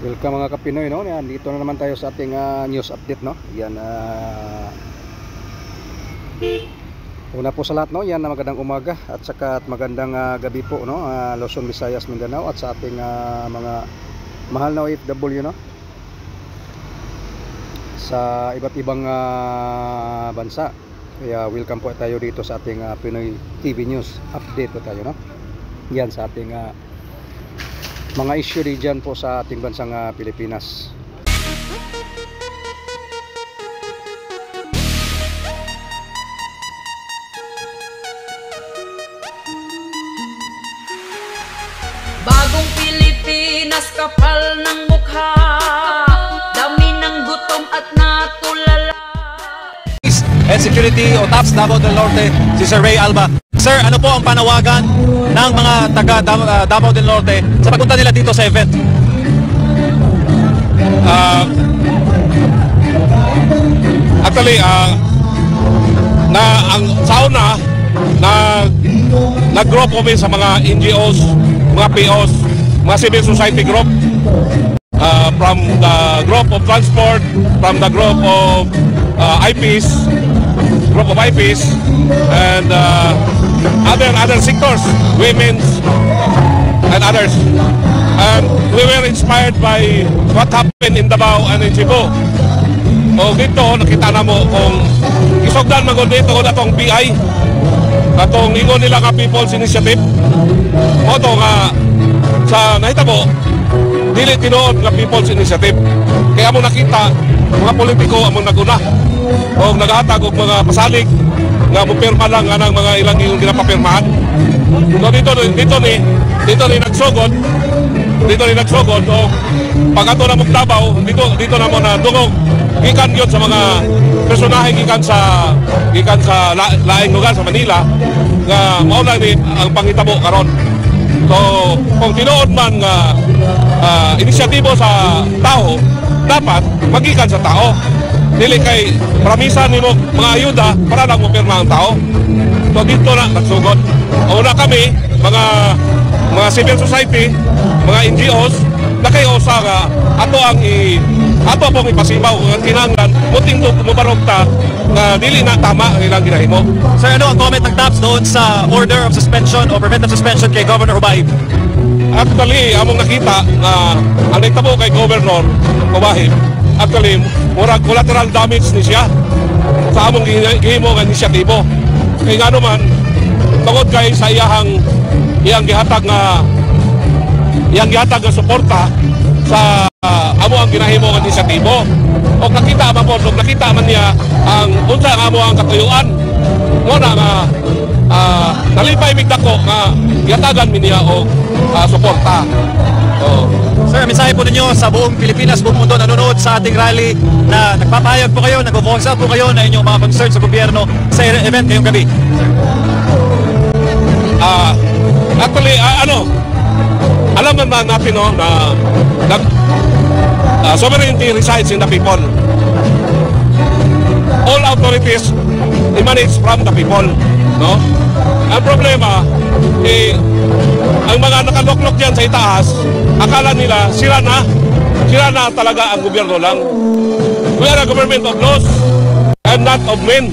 Welcome mga Kapinoy, no? Yan, dito na naman tayo sa ating news update, no? Yan, una po sa lahat, no? Yan, magandang umaga at saka magandang gabi po, no? Luzon, Visayas, Mindanao at sa ating mga mahal na OFW, no? Sa iba't ibang bansa. Kaya welcome po tayo dito sa ating Pinoy TV News update po tayo, no? Yan sa ating mga issue dyan po sa ating bansang Pilipinas. Bagong Pilipinas, kapal ng mukha, dami ng gutom at natulala. And Security o TAPS Davao del Norte, si Sir Ray Alba. Sir, ano po ang panawagan ng mga taga Davao del Norte sa pagpunta nila dito sa event? Actually, ang sauna nag-group kami sa mga NGOs, mga POs, mga civil society group, from the group of transport, from the group of IPs, and other sectors, women's and others. And we were inspired by what happened in Davao and in Cebu. O dito nakita na mo kung isogdan magod dito atong PI, atong ingon nila nga People's Initiative. O to nga sa nahitabo dili tinuod nga People's Initiative. Kaya mo nakita mga politiko among naguna o naghatag og mga pasalig nga mupirma lang nga ng mga ilang yung ginapapirmahan. So dito ni nagsugod o pag ato na Davao, dito na mo na dungog gikan yun sa mga personahe gikan sa laing lugar sa Manila nga mao lang ni ang pangitabo karon. So kung tinuod man nga inisyatibo sa tao, dapat magikan sa tao. Dili kay promisa nimo mga ayuda para lang mo pirma ang tao. So dito na nagsugod. Una kami mga civil society, mga NGOs na kayo sa ato pong ipasibaw ang kinahanglan muting mubarogta na dili na tama ang ilang ginahimo. Sir, ano ang comment ng TAPS doon sa order of suspension o preventive suspension kay Governor Hubahib? Actually, among nakita na ang nagtabo kay Governor Hubahib, actually, murag collateral damage ni siya sa among gihimo nga inisyatibo. Kaya nga naman, tungod kay sa iyang gihatag nga suporta sa amo ang ginahimo nga inisyatibo. O nakita man niya ang unsa ang amo ang katuyuan. Mo na nga nalipay migdako nga gihatagan mi niya og suporta. Sir, mensahe po ninyo sa buong Pilipinas, buong mundo nanonood sa ating rally na nagpapahayag po kayo, nag-voice out po kayo na inyong mga concern sa gobyerno sa event ngayong gabi. Actually, alam naman natin na sovereignty resides in the people. All authorities emanate from the people, no? Ang problema ang mga nakaluklok diyan sa itaas, akala nila sila na talaga ang gobyerno lang. We are a government of laws and not of men.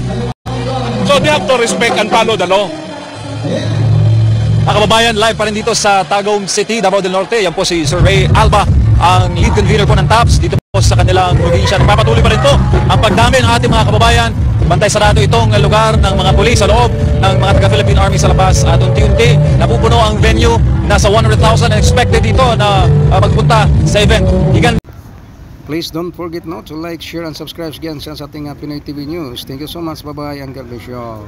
So they have to respect and follow the law. Mga kababayan, live pa rin dito sa Tagum City, Davao del Norte. Yan po si Sir Ray Alba, ang lead convener po ng TAPS dito po sa kanilang probinsya. Nagpapatuloy pa rin po ang pagdami ng ating mga kababayan. Bantay sarado itong lugar ng mga pulis sa loob ng mga taga-Philippine Army sa labas. At unti-unti napupuno ang venue. Nasa 100,000 expected dito na magpunta sa event. Please don't forget to like, share and subscribe again sa ating Pinoy TV News. Thank you so much. Bye-bye and God bless you all.